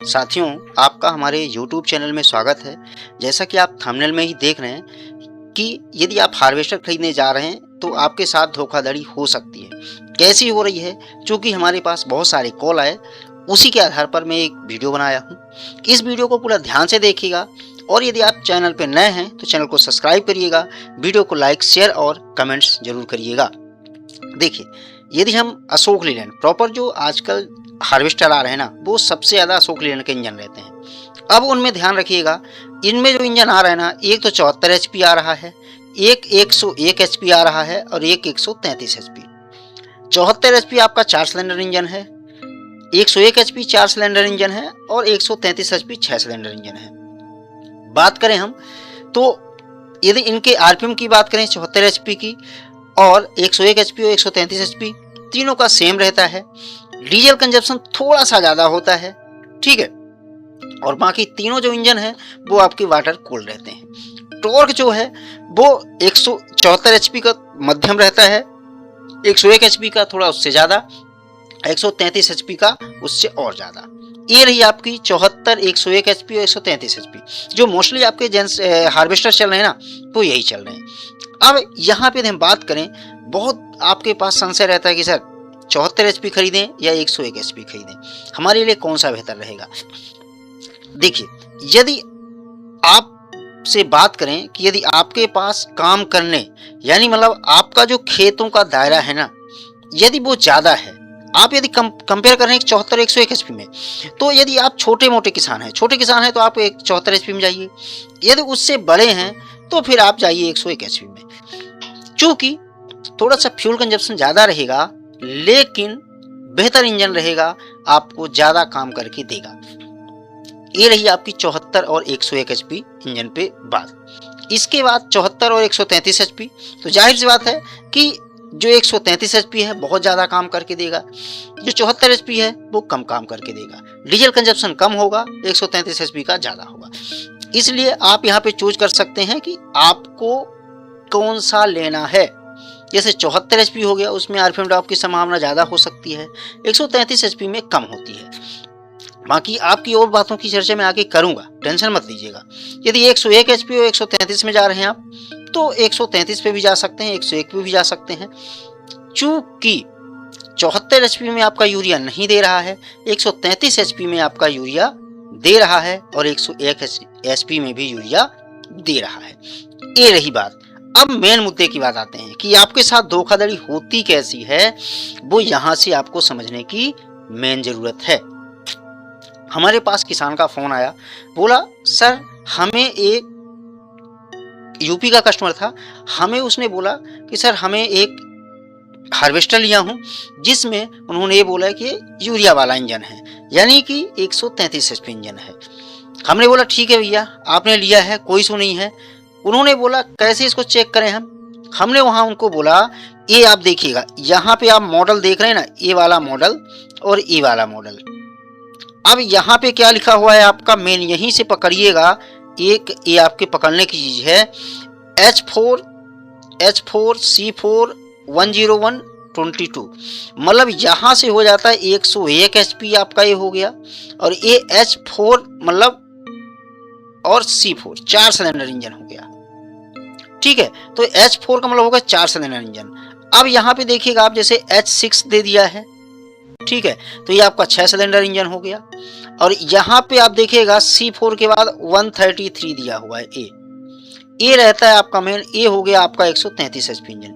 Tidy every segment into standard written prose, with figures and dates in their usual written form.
साथियों, आपका हमारे YouTube चैनल में स्वागत है। जैसा कि आप थंबनेल में ही देख रहे हैं कि यदि आप हार्वेस्टर खरीदने जा रहे हैं तो आपके साथ धोखाधड़ी हो सकती है। कैसी हो रही है? चूँकि हमारे पास बहुत सारे कॉल आए, उसी के आधार पर मैं एक वीडियो बनाया हूँ। इस वीडियो को पूरा ध्यान से देखिएगा और यदि आप चैनल पर नए हैं तो चैनल को सब्सक्राइब करिएगा, वीडियो को लाइक, शेयर और कमेंट्स ज़रूर करिएगा। देखिए, यदि हम अशोक लीलैंड प्रॉपर जो आजकल हार्वेस्टर आ रहे हैं ना, वो सबसे ज़्यादा अशोक लीलैंड के इंजन रहते हैं। अब उनमें ध्यान रखिएगा, इनमें जो इंजन आ रहा है ना, एक तो 74 एचपी आ रहा है, एक 101 एचपी आ रहा है और एक 133 एचपी। 74 एचपी आपका 4 सिलेंडर इंजन है, 101 एचपी 4 सिलेंडर इंजन है और 133 एचपी 6 सिलेंडर इंजन है। बात करें हम तो यदि इनके आरपीएम की बात करें 74 एचपी की और 101 एचपी और 133 एचपी, तीनों का सेम रहता है। डीजल कंजप्शन थोड़ा सा ज़्यादा होता है, ठीक है, और बाकी तीनों जो इंजन है वो आपके वाटर कूल्ड रहते हैं। टॉर्क जो है वो 174 एचपी का मध्यम रहता है, 101 एचपी का थोड़ा उससे ज़्यादा, 133 एचपी का उससे और ज़्यादा। ये रही आपकी 74, 101 एचपी और 133 एचपी, जो मोस्टली आपके जेंट्स हार्वेस्टर चल रहे हैं ना, तो यही चल रहे हैं। अब यहाँ पे हम बात करें, बहुत आपके पास संशय रहता है कि सर 74 एचपी खरीदें या 101 एचपी खरीदें, हमारे लिए कौन सा बेहतर रहेगा। देखिए, यदि आप से बात करें कि यदि आपके पास काम करने यानी मतलब आपका जो खेतों का दायरा है ना, यदि वो ज़्यादा है, आप यदि कंपेयर करें 74 101 एचपी में, तो यदि आप छोटे मोटे किसान हैं तो आप 74 एचपी में जाइए। यदि उससे बड़े हैं तो फिर आप जाइए 101 एचपी में। चूँकि थोड़ा सा फ्यूल कंजप्शन ज़्यादा रहेगा लेकिन बेहतर इंजन रहेगा, आपको ज़्यादा काम करके देगा। ये रही आपकी 74 और 101 एचपी इंजन पे बात। इसके बाद 74 और 133 एचपी, तो जाहिर सी बात है कि जो 133 एचपी है बहुत ज़्यादा काम करके देगा, जो 74 एचपी है वो कम काम करके देगा। डीजल कंजप्शन कम होगा, 133 एचपी का ज़्यादा होगा। इसलिए आप यहाँ पे चूज कर सकते हैं कि आपको कौन सा लेना है। जैसे 74 एचपी हो गया, उसमें आरपीएम ड्रॉप की संभावना ज़्यादा हो सकती है, 133 एचपी में कम होती है। बाकी आपकी और बातों की चर्चा मैं आगे करूंगा, टेंशन मत लीजिएगा। यदि 101 एचपी और 133 में जा रहे हैं आप, तो 133 पे भी जा सकते हैं, 101 पे भी जा सकते हैं। चूँकि 74 एचपी में आपका यूरिया नहीं दे रहा है, 133 एचपी में आपका यूरिया दे रहा है और 101 एचपी में भी यूरिया दे रहा है। ये रही बात। अब मेन मुद्दे की बात आते हैं कि आपके साथ धोखाधड़ी होती कैसी है, वो यहाँ से आपको समझने की मेन जरूरत है। हमारे पास किसान का फोन आया, बोला सर हमें एक यूपी का कस्टमर था, हमें उसने बोला कि सर हमें एक हार्वेस्टर लिया हूँ जिसमें उन्होंने ये बोला कि यूरिया वाला इंजन है, यानी कि 133 एचपी इंजन है। हमने बोला ठीक है भैया, आपने लिया है, कोई इशू नहीं है। उन्होंने बोला कैसे इसको चेक करें हमने वहाँ उनको बोला ये आप देखिएगा, यहाँ पे आप मॉडल देख रहे हैं ना, ये वाला मॉडल और ये वाला मॉडल। अब यहाँ पे क्या लिखा हुआ है आपका, मेन यहीं से पकड़िएगा। एक ये आपके पकड़ने की चीज है, H4 C4 10122, मतलब यहाँ से हो जाता है 101 एचपी आपका ये हो गया, और ये H4 मतलब और C4 4 सिलेंडर इंजन हो गया, ठीक है। तो H4 का मतलब होगा 4 सिलेंडर इंजन। अब यहाँ पे देखिएगा आप, जैसे H6 दे दिया है, ठीक है, तो ये आपका 6 सिलेंडर इंजन हो गया। और यहाँ पे आप देखिएगा C4 के बाद 133 दिया हुआ है, ए रहता है आपका मेन, ए हो गया आपका 133 एचपी इंजन।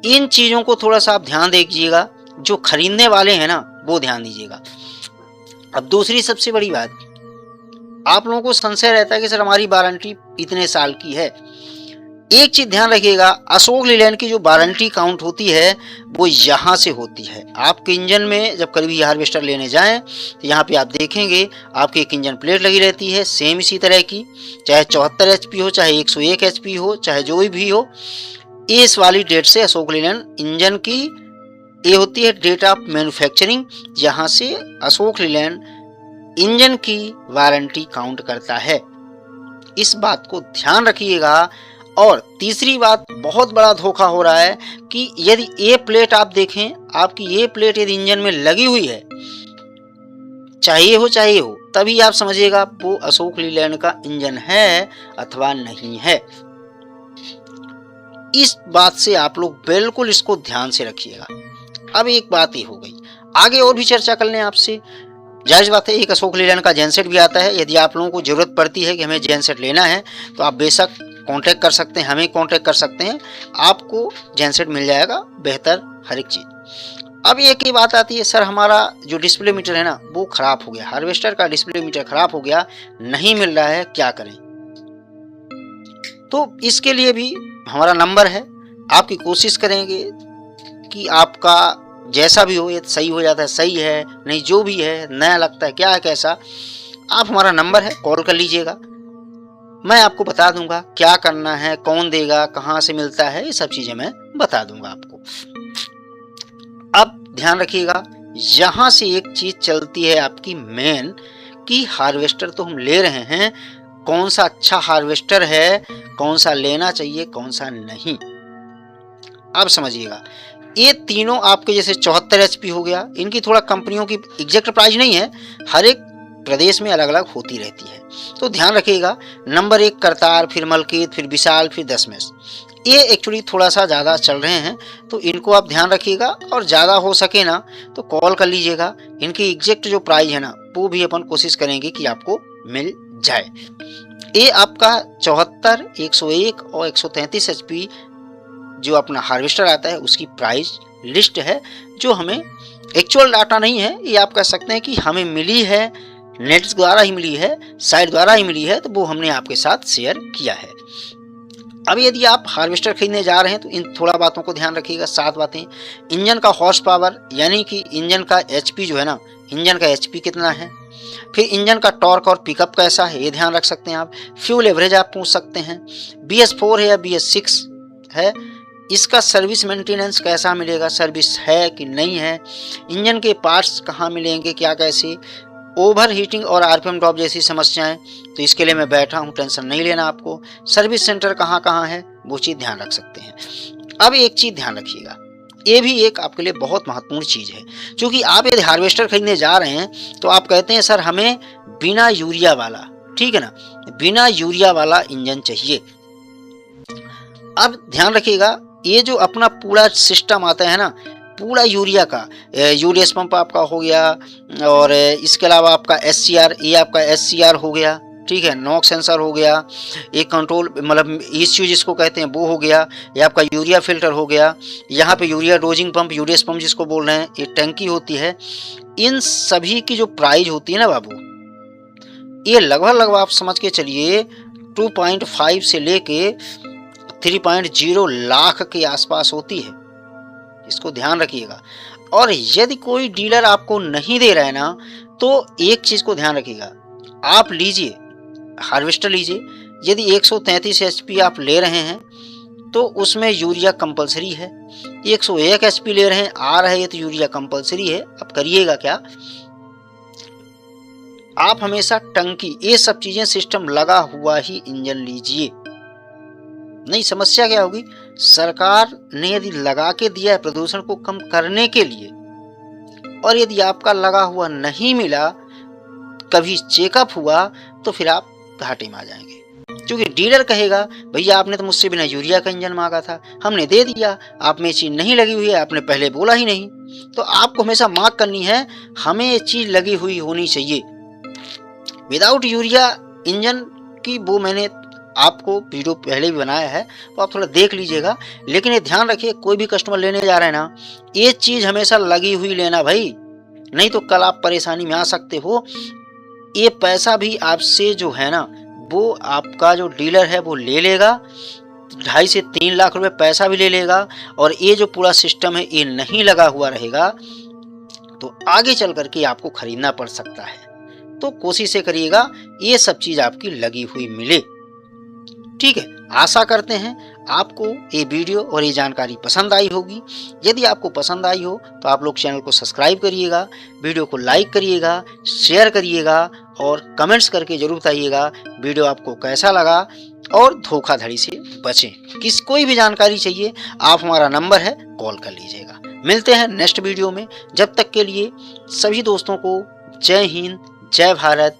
इन चीजों को थोड़ा सा आप ध्यान दीजिएगा, जो खरीदने वाले हैं ना वो ध्यान दीजिएगा। अब दूसरी सबसे बड़ी बात, आप लोगों को संशय रहता है कि सर हमारी वारंटी इतने साल की है। एक चीज ध्यान रखिएगा, अशोक लीलैंड की जो वारंटी काउंट होती है वो यहाँ से होती है। आपके इंजन में जब कभी हार्वेस्टर लेने जाएं तो यहाँ पे आप देखेंगे आपकी एक इंजन प्लेट लगी रहती है, सेम इसी तरह की, चाहे 74 एचपी हो, चाहे 101 एचपी हो, चाहे जो भी हो। इस वाली डेट से अशोक लीलैंड इंजन की ये होती है डेट ऑफ मैन्युफैक्चरिंग, जहाँ से अशोक लीलैंड इंजन की वारंटी काउंट करता है। इस बात को ध्यान रखिएगा। और तीसरी बात, बहुत बड़ा धोखा हो रहा है कि यदि ये प्लेट आप देखें, आपकी ये प्लेट यदि इंजन में लगी हुई है, चाहे हो तभी आप समझिएगा वो अशोक लीलैंड का इंजन है अथवा नहीं है। इस बात से आप लोग बिल्कुल इसको ध्यान से रखिएगा। अब एक बात ये हो गई, आगे और भी चर्चा कर लें आपसे। जायज़ बात है, एक अशोक लीलैंड का जेनसेट भी आता है। यदि आप लोगों को ज़रूरत पड़ती है कि हमें जेनसेट लेना है तो आप बेशक कांटेक्ट कर सकते हैं, हमें कांटेक्ट कर सकते हैं, आपको जेनसेट मिल जाएगा बेहतर हर एक चीज़। अब एक ही बात आती है, सर हमारा जो डिस्प्ले मीटर है ना वो ख़राब हो गया, हार्वेस्टर का डिस्प्ले मीटर ख़राब हो गया, नहीं मिल रहा है, क्या करें? तो इसके लिए भी हमारा नंबर है, आपकी कोशिश करेंगे कि आपका जैसा भी हो, ये सही हो जाता है, सही है नहीं, जो भी है, नया लगता है, क्या है कैसा, आप हमारा नंबर है, कॉल कर लीजिएगा। मैं आपको बता दूंगा क्या करना है, कौन देगा, कहाँ से मिलता है, ये सब चीज़ें मैं बता दूंगा आपको। अब ध्यान रखिएगा, यहाँ से एक चीज़ चलती है आपकी मेन, कि हार्वेस्टर तो हम ले रहे हैं, कौन सा अच्छा हार्वेस्टर है, कौन सा लेना चाहिए, कौन सा नहीं। अब समझिएगा, ये तीनों आपके जैसे 74 HP हो गया, इनकी थोड़ा कंपनियों की एग्जैक्ट प्राइस नहीं है, हर एक प्रदेश में अलग अलग होती रहती है, तो ध्यान रखिएगा। नंबर 1 करतार, फिर मलकीत, फिर विशाल, फिर दशमेश, ये एक्चुअली थोड़ा सा ज़्यादा चल रहे हैं, तो इनको आप ध्यान रखिएगा। और ज़्यादा हो सके ना तो कॉल कर लीजिएगा, इनकी एग्जैक्ट जो प्राइस है ना वो भी अपन कोशिश करेंगे कि आपको मिल जाए। ये आपका 74, 101 और 133 HP जो अपना हार्वेस्टर आता है उसकी प्राइस लिस्ट है, जो हमें एक्चुअल डाटा नहीं है, ये आप कह सकते हैं कि हमें मिली है, नेट द्वारा ही मिली है, साइट द्वारा ही मिली है, तो वो हमने आपके साथ शेयर किया है। अब यदि आप हार्वेस्टर खरीदने जा रहे हैं तो इन थोड़ा बातों को ध्यान रखिएगा। 7 बातें, इंजन का हॉर्स पावर यानी कि इंजन का HP जो है ना, इंजन का HP कितना है, फिर इंजन का टॉर्क और पिकअप कैसा है, ये ध्यान रख सकते हैं आप। फ्यूल एवरेज आप पूछ सकते हैं, BS4 है या BS6 है, इसका सर्विस मेंटेनेंस कैसा मिलेगा, सर्विस है कि नहीं है, इंजन के पार्ट्स कहाँ मिलेंगे, क्या कैसे, ओवर हीटिंग और RPM ड्रॉप जैसी समस्याएं, तो इसके लिए मैं बैठा हूँ, टेंशन नहीं लेना आपको। सर्विस सेंटर कहाँ कहाँ है वो चीज़ ध्यान रख सकते हैं। अब एक चीज़ ध्यान रखिएगा, ये भी एक आपके लिए बहुत महत्वपूर्ण चीज़ है, क्योंकि आप यदि हार्वेस्टर खरीदने जा रहे हैं तो आप कहते हैं सर हमें बिना यूरिया वाला, ठीक है ना, बिना यूरिया वाला इंजन चाहिए। अब ध्यान रखिएगा, ये जो अपना पूरा सिस्टम आता है ना, पूरा यूरिया का, यूरियस पंप आपका हो गया, और इसके अलावा आपका SCR, ये आपका SCR हो गया, ठीक है, नॉक सेंसर हो गया, एक कंट्रोल मतलब ECU जिसको कहते हैं वो हो गया, ये आपका यूरिया फिल्टर हो गया, यहाँ पे urea dosing pump, urease pump जिसको बोल रहे हैं, ये टंकी होती है। इन सभी की जो प्राइस होती है ना बाबू, ये लगभग आप समझ के चलिए 2.5 से लेके 3.0 लाख के आसपास होती है, इसको ध्यान रखिएगा। और यदि कोई डीलर आपको नहीं दे रहा है ना, तो एक चीज़ को ध्यान रखिएगा, आप लीजिए हार्वेस्टर लीजिए, यदि 133 HP आप ले रहे हैं तो उसमें यूरिया कंपलसरी है, 101 HP ले रहे हैं आ रहे हैं तो यूरिया कंपलसरी है। अब करिएगा क्या, आप हमेशा टंकी, ये सब चीज़ें सिस्टम लगा हुआ ही इंजन लीजिए। नहीं, समस्या क्या होगी, सरकार ने यदि लगा के दिया है प्रदूषण को कम करने के लिए, और यदि आपका लगा हुआ नहीं मिला, कभी चेकअप हुआ, तो फिर आप घाटे में आ जाएंगे, क्योंकि डीलर कहेगा भैया आपने तो मुझसे बिना यूरिया का इंजन मांगा था, हमने दे दिया, आप में ये चीज़ नहीं लगी हुई है, आपने पहले बोला ही नहीं। तो आपको हमेशा मांग करनी है, हमें ये चीज़ लगी हुई होनी चाहिए। विदाउट यूरिया इंजन की वो मैंने आपको वीडियो पहले भी बनाया है, तो आप थोड़ा देख लीजिएगा। लेकिन ये ध्यान रखिए, कोई भी कस्टमर लेने जा रहे हैं ना, ये चीज़ हमेशा लगी हुई लेना भाई, नहीं तो कल आप परेशानी में आ सकते हो। ये पैसा भी आपसे जो है ना, वो आपका जो डीलर है वो ले लेगा, 2.5 से 3 लाख रुपए पैसा भी ले लेगा, और ये जो पूरा सिस्टम है ये नहीं लगा हुआ रहेगा, तो आगे चल करके आपको खरीदना पड़ सकता है। तो कोशिश से करिएगा ये सब चीज़ आपकी लगी हुई मिले, ठीक है। आशा करते हैं आपको ये वीडियो और ये जानकारी पसंद आई होगी। यदि आपको पसंद आई हो तो आप लोग चैनल को सब्सक्राइब करिएगा, वीडियो को लाइक करिएगा, शेयर करिएगा, और कमेंट्स करके जरूर बताइएगा वीडियो आपको कैसा लगा, और धोखाधड़ी से बचें। कोई भी जानकारी चाहिए, आप हमारा नंबर है, कॉल कर लीजिएगा। मिलते हैं नेक्स्ट वीडियो में, जब तक के लिए सभी दोस्तों को जय हिंद, जय भारत,